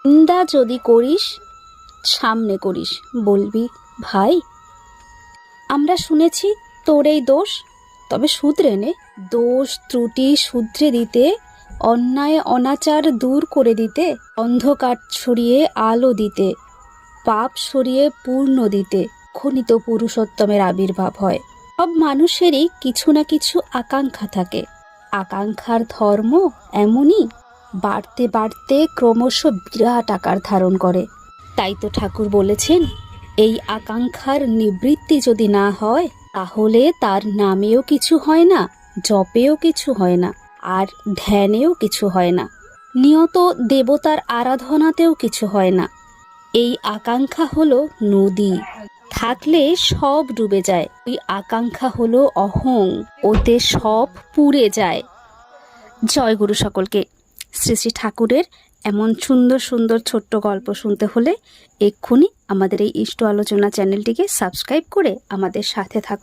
নিন্দা যদি করিস সামনে করিস, বলবি ভাই আমরা শুনেছি তোর এই দোষ, তবে শুধরে নে। দোষ ত্রুটি শুধরে দিতে, অন্যায় অনাচার দূর করে দিতে, অন্ধকার সরিয়ে আলো দিতে, পাপ সরিয়ে পূর্ণ দিতে খনিত পুরুষোত্তমের আবির্ভাব হয়। সব মানুষেরই কিছু না কিছু আকাঙ্ক্ষা থাকে। আকাঙ্ক্ষার ধর্ম এমনই, বাড়তে বাড়তে ক্রমশ বিরাট আকার ধারণ করে। তাই তো ঠাকুর বলেছেন, এই আকাঙ্ক্ষার নিবৃত্তি যদি না হয় তাহলে তার নামেও কিছু হয় না, জপেও কিছু হয় না, আর ধ্যানেও কিছু হয় না, নিয়ত দেবতার আরাধনাতেও কিছু হয় না। এই আকাঙ্ক্ষা হলো নদী, থাকলে সব ডুবে যায়। ওই আকাঙ্ক্ষা হলো অহং, ওতে সব পুড়ে যায়। জয় গুরু সকলকে। শ্রী শ্রী ঠাকুরের এমন সুন্দর সুন্দর ছোট্ট গল্প শুনতে হলে এক্ষুনি আমাদের এই ইষ্ট আলোচনা চ্যানেলটিকে সাবস্ক্রাইব করে আমাদের সাথে থাকুন।